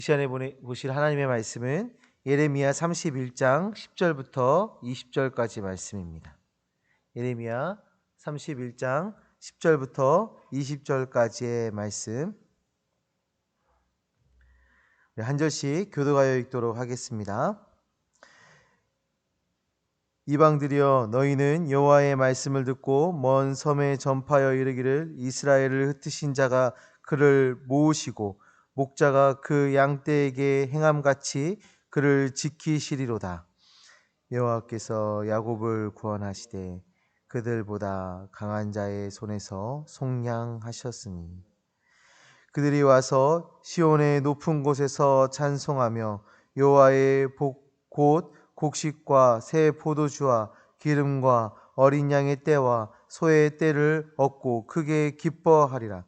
이 시간에 보실 하나님의 말씀은 예레미야 31장 10절부터 20절까지 말씀입니다. 예레미야 31장 10절부터 20절까지의 말씀, 한 절씩 교도하여 읽도록 하겠습니다. 이방들이여, 너희는 여호와의 말씀을 듣고 먼 섬에 전파하여 이르기를, 이스라엘을 흩으신 자가 그를 모으시고 목자가 그 양떼에게 행함같이 그를 지키시리로다. 여호와께서 야곱을 구원하시되 그들보다 강한 자의 손에서 속량하셨으니, 그들이 와서 시온의 높은 곳에서 찬송하며 여호와의 곧 곡식과 새 포도주와 기름과 어린 양의 떼와 소의 떼를 얻고 크게 기뻐하리라.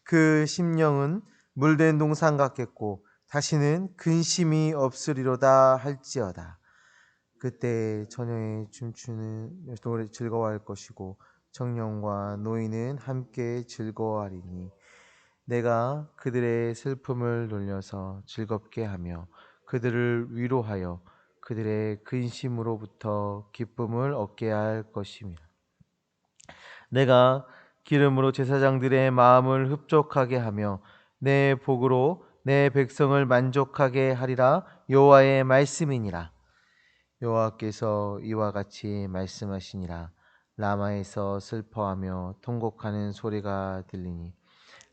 그 심령은 물된 동산 같겠고 다시는 근심이 없으리로다 할지어다. 그때 처녀의 춤추는 노래 즐거워할 것이고 청년과 노인은 함께 즐거워하리니, 내가 그들의 슬픔을 돌려서 즐겁게 하며 그들을 위로하여 그들의 근심으로부터 기쁨을 얻게 할 것이며, 내가 기름으로 제사장들의 마음을 흡족하게 하며 내 복으로 내 백성을 만족하게 하리라. 여호와의 말씀이니라. 여호와께서 이와 같이 말씀하시니라. 라마에서 슬퍼하며 통곡하는 소리가 들리니,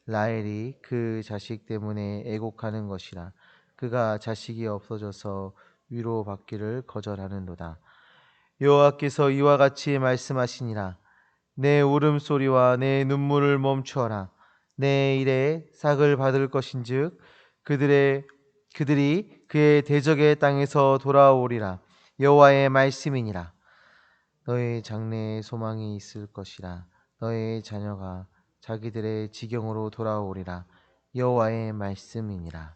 라헬이 그 자식 때문에 애곡하는 것이라. 그가 자식이 없어져서 위로받기를 거절하는도다. 여호와께서 이와 같이 말씀하시니라. 내 울음소리와 내 눈물을 멈추어라. 내 일에 삭을 받을 것인즉 그들이 그의 대적의 땅에서 돌아오리라. 여호와의 말씀이니라. 너의 장래에 소망이 있을 것이라. 너의 자녀가 자기들의 지경으로 돌아오리라. 여호와의 말씀이니라.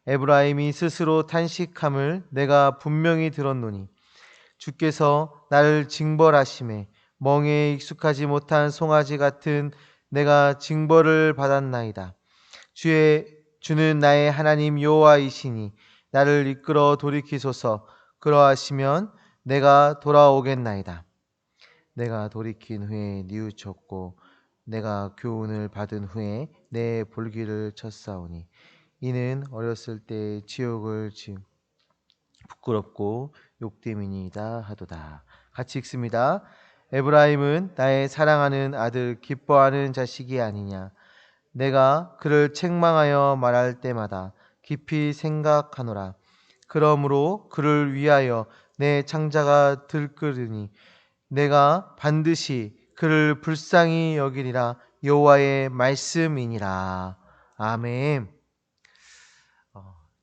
에브라임이 스스로 탄식함을 내가 분명히 들었노니, 주께서 나를 징벌하심에 멍에에 익숙하지 못한 송아지 같은 내가 징벌을 받았나이다. 주는 나의 하나님 여호와이시니 나를 이끌어 돌이키소서. 그러하시면 내가 돌아오겠나이다. 내가 돌이킨 후에 뉘우쳤고 내가 교훈을 받은 후에 내 볼기를 쳤사오니, 이는 어렸을 때 지옥을 부끄럽고 욕됨이니이다 하도다. 같이 읽습니다. 에브라임은 나의 사랑하는 아들, 기뻐하는 자식이 아니냐. 내가 그를 책망하여 말할 때마다 깊이 생각하노라. 그러므로 그를 위하여 내 창자가 들끓으니 내가 반드시 그를 불쌍히 여기리라. 여호와의 말씀이니라. 아멘.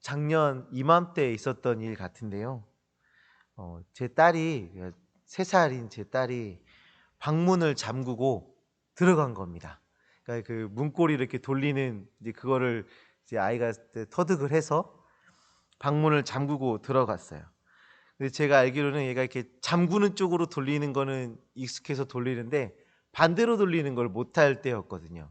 작년 이맘때에 있었던 일 같은데요. 제 딸이, 3살인 제 딸이 방문을 잠그고 들어간 겁니다. 그러니까 그 문고리를 이렇게 돌리는 이제 그거를 이제 아이가 터득을 해서 방문을 잠그고 들어갔어요. 근데 제가 알기로는 얘가 이렇게 잠그는 쪽으로 돌리는 거는 익숙해서 돌리는데 반대로 돌리는 걸 못할 때였거든요.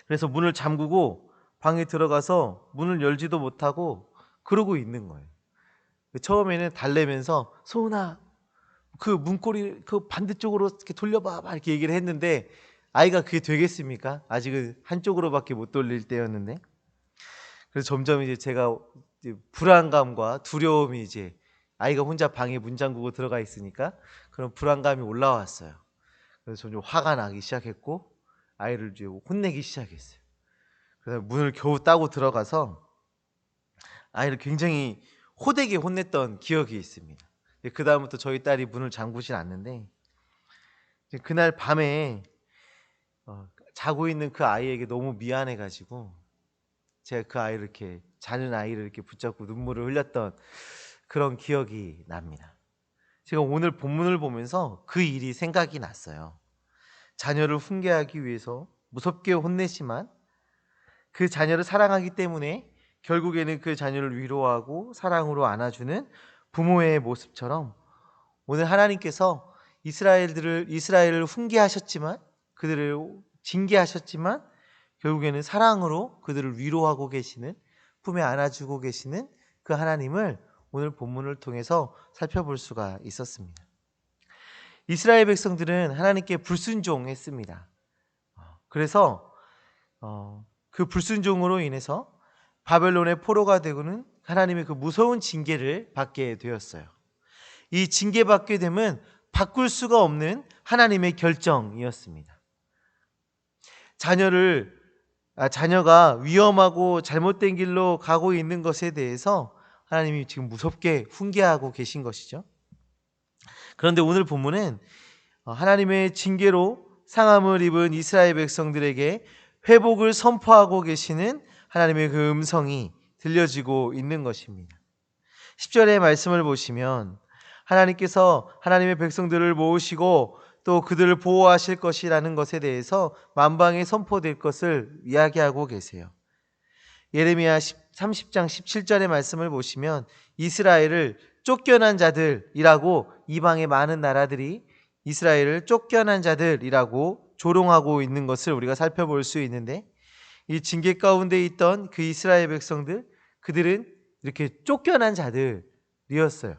그래서 문을 잠그고 방에 들어가서 문을 열지도 못하고 그러고 있는 거예요. 처음에는 달래면서 소은아, 그 문고리 그 반대쪽으로 이렇게 돌려봐 막 이렇게 얘기를 했는데, 아이가 그게 되겠습니까? 아직은 한쪽으로밖에 못 돌릴 때였는데. 그래서 점점 이제 제가 이제 불안감과 두려움이, 이제 아이가 혼자 방에 문 잠그고 들어가 있으니까 그런 불안감이 올라왔어요. 그래서 점점 화가 나기 시작했고 아이를 이제 혼내기 시작했어요. 그래서 문을 겨우 따고 들어가서 아이를 굉장히 호되게 혼냈던 기억이 있습니다. 그 다음부터 저희 딸이 문을 잠그질 않는데, 그날 밤에 자고 있는 그 아이에게 너무 미안해가지고 제가 그 아이를 이렇게, 자는 아이를 이렇게 붙잡고 눈물을 흘렸던 그런 기억이 납니다. 제가 오늘 본문을 보면서 그 일이 생각이 났어요. 자녀를 훈계하기 위해서 무섭게 혼내지만 그 자녀를 사랑하기 때문에 결국에는 그 자녀를 위로하고 사랑으로 안아주는 부모의 모습처럼, 오늘 하나님께서 이스라엘을 훈계하셨지만, 그들을 징계하셨지만 결국에는 사랑으로 그들을 위로하고 계시는 품에 안아주고 계시는 그 하나님을 오늘 본문을 통해서 살펴볼 수가 있었습니다. 이스라엘 백성들은 하나님께 불순종했습니다. 그래서 그 불순종으로 인해서 바벨론의 포로가 되고는 하나님의 그 무서운 징계를 받게 되었어요. 이 징계받게 되면 바꿀 수가 없는 하나님의 결정이었습니다. 자녀가 위험하고 잘못된 길로 가고 있는 것에 대해서 하나님이 지금 무섭게 훈계하고 계신 것이죠. 그런데 오늘 본문은 하나님의 징계로 상함을 입은 이스라엘 백성들에게 회복을 선포하고 계시는 하나님의 그 음성이 들려지고 있는 것입니다. 10절의 말씀을 보시면 하나님께서 하나님의 백성들을 모으시고 또 그들을 보호하실 것이라는 것에 대해서 만방에 선포될 것을 이야기하고 계세요. 예레미야 30장 17절의 말씀을 보시면 이스라엘을 쫓겨난 자들이라고 이방의 많은 나라들이 이스라엘을 쫓겨난 자들이라고 조롱하고 있는 것을 우리가 살펴볼 수 있는데, 이 징계 가운데 있던 그 이스라엘 백성들, 그들은 이렇게 쫓겨난 자들이었어요.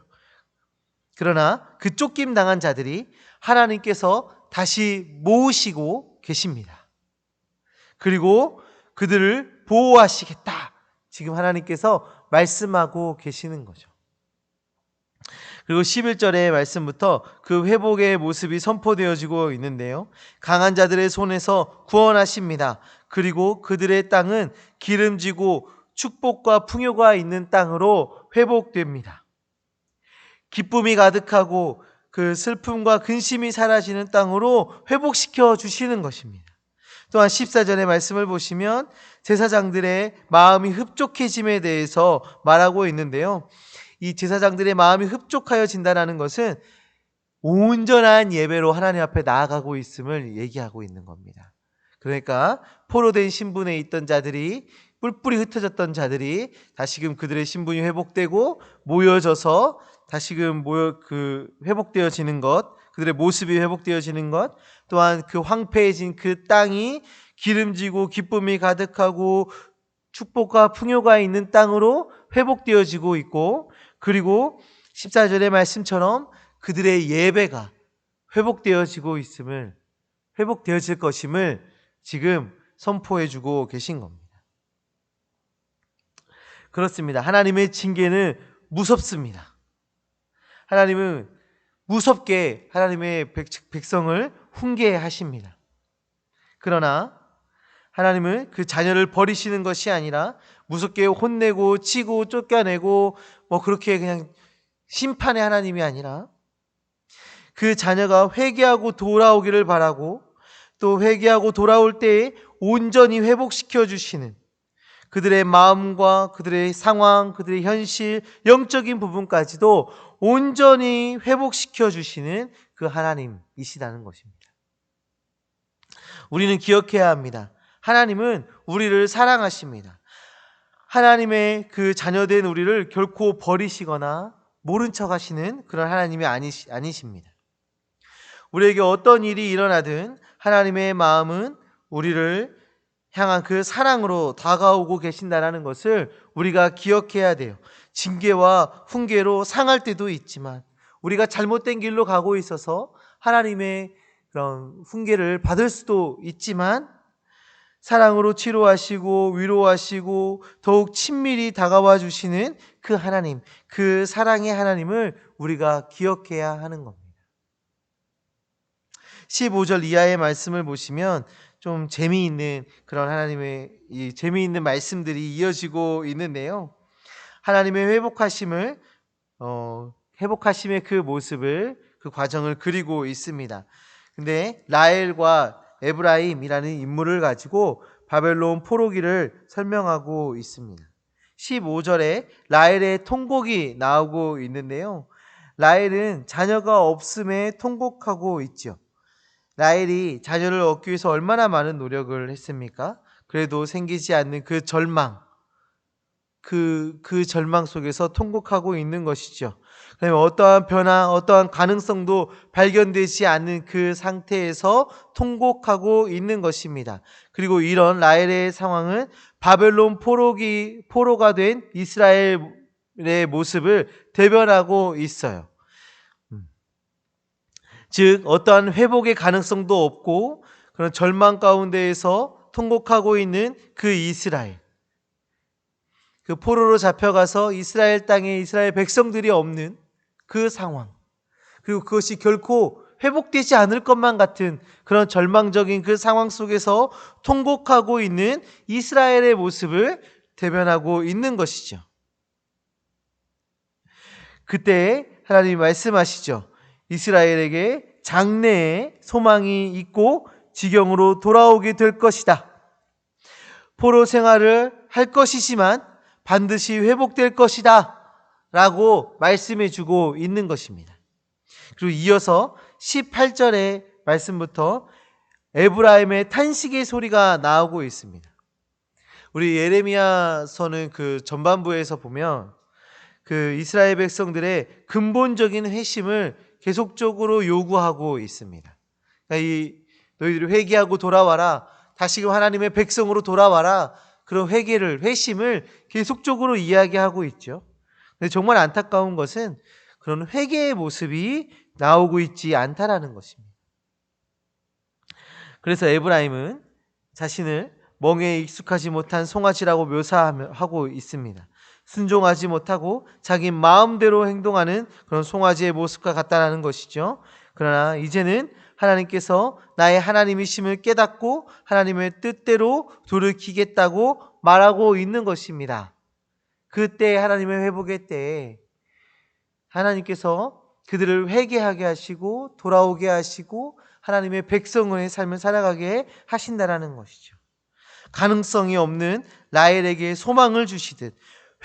그러나 그 쫓김 당한 자들이 하나님께서 다시 모으시고 계십니다. 그리고 그들을 보호하시겠다, 지금 하나님께서 말씀하고 계시는 거죠. 그리고 11절의 말씀부터 그 회복의 모습이 선포되어지고 있는데요, 강한 자들의 손에서 구원하십니다. 그리고 그들의 땅은 기름지고 축복과 풍요가 있는 땅으로 회복됩니다. 기쁨이 가득하고 그 슬픔과 근심이 사라지는 땅으로 회복시켜 주시는 것입니다. 또한 14절의 말씀을 보시면 제사장들의 마음이 흡족해짐에 대해서 말하고 있는데요, 이 제사장들의 마음이 흡족하여진다는 것은 온전한 예배로 하나님 앞에 나아가고 있음을 얘기하고 있는 겁니다. 그러니까 포로된 신분에 있던 자들이, 뿔뿔이 흩어졌던 자들이 다시금 그들의 신분이 회복되고 모여져서 다시금 회복되어지는 것, 그들의 모습이 회복되어지는 것, 또한 그 황폐해진 그 땅이 기름지고 기쁨이 가득하고 축복과 풍요가 있는 땅으로 회복되어지고 있고, 그리고 14절의 말씀처럼 그들의 예배가 회복되어질 것임을 지금 선포해주고 계신 겁니다. 그렇습니다. 하나님의 징계는 무섭습니다. 하나님은 무섭게 하나님의 백성을 훈계하십니다. 그러나 하나님은 그 자녀를 버리시는 것이 아니라 무섭게 혼내고 치고 쫓겨내고 그렇게 그냥 심판의 하나님이 아니라 그 자녀가 회개하고 돌아오기를 바라고, 또 회개하고 돌아올 때에 온전히 회복시켜 주시는 그들의 마음과 그들의 상황, 그들의 현실, 영적인 부분까지도 온전히 회복시켜 주시는 그 하나님이시다는 것입니다. 우리는 기억해야 합니다. 하나님은 우리를 사랑하십니다. 하나님의 그 자녀된 우리를 결코 버리시거나 모른 척 하시는 그런 하나님이 아니십니다. 우리에게 어떤 일이 일어나든 하나님의 마음은 우리를 향한 그 사랑으로 다가오고 계신다는 것을 우리가 기억해야 돼요. 징계와 훈계로 상할 때도 있지만, 우리가 잘못된 길로 가고 있어서 하나님의 그런 훈계를 받을 수도 있지만, 사랑으로 치료하시고 위로하시고 더욱 친밀히 다가와 주시는 그 하나님, 그 사랑의 하나님을 우리가 기억해야 하는 겁니다. 15절 이하의 말씀을 보시면 좀 재미있는 그런 하나님의 이 재미있는 말씀들이 이어지고 있는데요, 하나님의 회복하심의 그 모습을, 그 과정을 그리고 있습니다. 근데 라헬과 에브라임이라는 인물을 가지고 바벨론 포로기를 설명하고 있습니다. 15절에 라헬의 통곡이 나오고 있는데요, 라헬은 자녀가 없음에 통곡하고 있죠. 라헬이 자녀를 얻기 위해서 얼마나 많은 노력을 했습니까? 그래도 생기지 않는 그 절망, 그 절망 속에서 통곡하고 있는 것이죠. 그다음에 어떠한 변화, 어떠한 가능성도 발견되지 않는 그 상태에서 통곡하고 있는 것입니다. 그리고 이런 라헬의 상황은 바벨론 포로가 된 이스라엘의 모습을 대변하고 있어요. 즉 어떠한 회복의 가능성도 없고 그런 절망 가운데에서 통곡하고 있는 그 이스라엘, 그 포로로 잡혀가서 이스라엘 땅에 이스라엘 백성들이 없는 그 상황, 그리고 그것이 결코 회복되지 않을 것만 같은 그런 절망적인 그 상황 속에서 통곡하고 있는 이스라엘의 모습을 대변하고 있는 것이죠. 그때 하나님이 말씀하시죠. 이스라엘에게 장래에 소망이 있고 지경으로 돌아오게 될 것이다. 포로 생활을 할 것이지만 반드시 회복될 것이다 라고 말씀해 주고 있는 것입니다. 그리고 이어서 18절의 말씀부터 에브라임의 탄식의 소리가 나오고 있습니다. 우리 예레미야서는 그 전반부에서 보면 그 이스라엘 백성들의 근본적인 회심을 계속적으로 요구하고 있습니다. 그러니까 너희들이 회개하고 돌아와라, 다시금 하나님의 백성으로 돌아와라, 그런 회심을 계속적으로 이야기하고 있죠. 근데 정말 안타까운 것은 그런 회개의 모습이 나오고 있지 않다라는 것입니다. 그래서 에브라임은 자신을 멍에 익숙하지 못한 송아지라고 묘사하고 있습니다. 순종하지 못하고 자기 마음대로 행동하는 그런 송아지의 모습과 같다는 것이죠. 그러나 이제는 하나님께서 나의 하나님이심을 깨닫고 하나님의 뜻대로 돌이키겠다고 말하고 있는 것입니다. 그때 하나님의 회복의 때에 하나님께서 그들을 회개하게 하시고 돌아오게 하시고 하나님의 백성의 삶을 살아가게 하신다라는 것이죠. 가능성이 없는 라헬에게 소망을 주시듯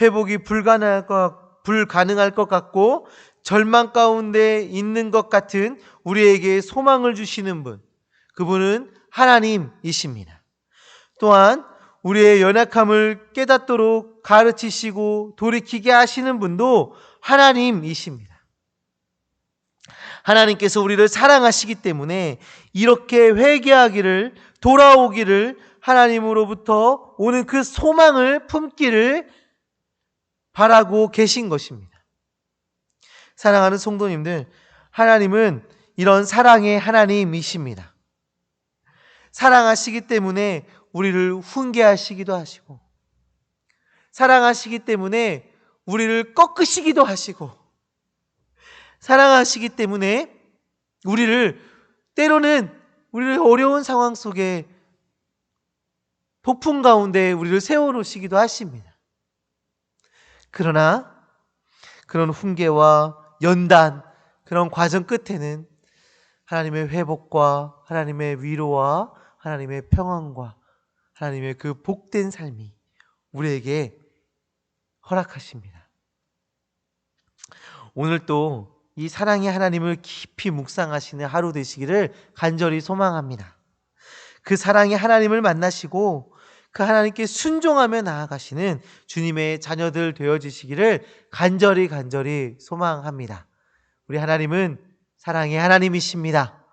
회복이 불가능할 것 같고 절망 가운데 있는 것 같은 우리에게 소망을 주시는 분, 그분은 하나님이십니다. 또한 우리의 연약함을 깨닫도록 가르치시고 돌이키게 하시는 분도 하나님이십니다. 하나님께서 우리를 사랑하시기 때문에 이렇게 회개하기를, 돌아오기를, 하나님으로부터 오는 그 소망을 품기를 바라고 계신 것입니다. 사랑하는 성도님들, 하나님은 이런 사랑의 하나님이십니다. 사랑하시기 때문에 우리를 훈계하시기도 하시고, 사랑하시기 때문에 우리를 꺾으시기도 하시고, 사랑하시기 때문에 때로는 우리를 어려운 상황 속에 폭풍 가운데 우리를 세워놓으시기도 하십니다. 그러나 그런 훈계와 연단, 그런 과정 끝에는 하나님의 회복과 하나님의 위로와 하나님의 평안과 하나님의 그 복된 삶이 우리에게 허락하십니다. 오늘 또 이 사랑의 하나님을 깊이 묵상하시는 하루 되시기를 간절히 소망합니다. 그 사랑의 하나님을 만나시고 그 하나님께 순종하며 나아가시는 주님의 자녀들 되어지시기를 간절히 소망합니다. 우리 하나님은 사랑의 하나님이십니다.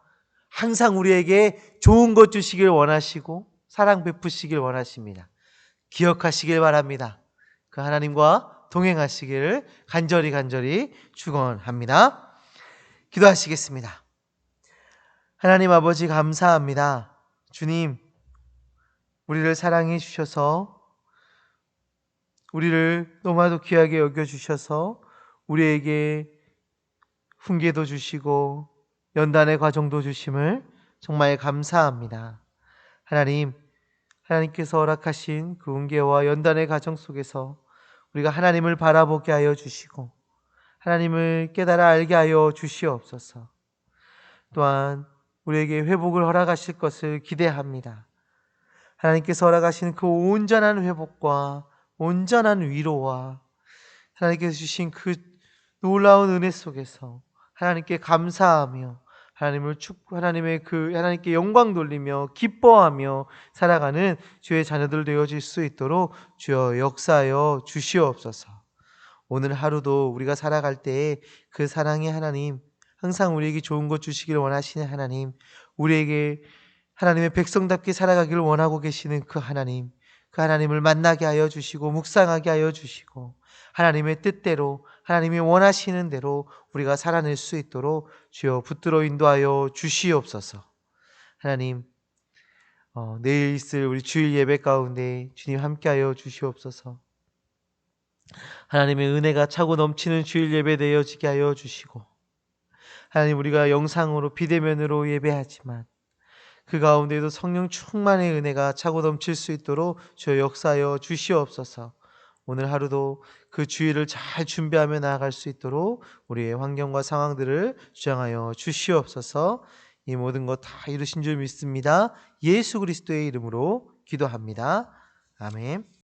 항상 우리에게 좋은 것 주시길 원하시고 사랑 베푸시길 원하십니다. 기억하시길 바랍니다. 그 하나님과 동행하시기를 간절히 축원합니다. 기도하시겠습니다. 하나님 아버지 감사합니다. 주님, 우리를 사랑해 주셔서 우리를 너무나도 귀하게 여겨주셔서 우리에게 훈계도 주시고 연단의 과정도 주심을 정말 감사합니다. 하나님께서 허락하신 그 훈계와 연단의 과정 속에서 우리가 하나님을 바라보게 하여 주시고 하나님을 깨달아 알게 하여 주시옵소서. 또한 우리에게 회복을 허락하실 것을 기대합니다. 하나님께서 허락하신 그 온전한 회복과 온전한 위로와 하나님께서 주신 그 놀라운 은혜 속에서 하나님께 감사하며 하나님께 영광 돌리며 기뻐하며 살아가는 주의 자녀들 되어질 수 있도록 주여 역사하여 주시옵소서. 오늘 하루도 우리가 살아갈 때에 그 사랑의 하나님, 항상 우리에게 좋은 것 주시기를 원하시는 하나님, 우리에게 하나님의 백성답게 살아가기를 원하고 계시는 그 하나님을 만나게 하여 주시고 묵상하게 하여 주시고 하나님의 뜻대로 하나님이 원하시는 대로 우리가 살아낼 수 있도록 주여 붙들어 인도하여 주시옵소서. 하나님, 내일 있을 우리 주일 예배 가운데 주님 함께하여 주시옵소서. 하나님의 은혜가 차고 넘치는 주일 예배 되어지게 하여 주시고, 하나님, 우리가 영상으로 비대면으로 예배하지만 그 가운데에도 성령 충만의 은혜가 차고 넘칠 수 있도록 주여 역사하여 주시옵소서. 오늘 하루도 그 주일을 잘 준비하며 나아갈 수 있도록 우리의 환경과 상황들을 주장하여 주시옵소서. 이 모든 것 다 이루신 줄 믿습니다. 예수 그리스도의 이름으로 기도합니다. 아멘.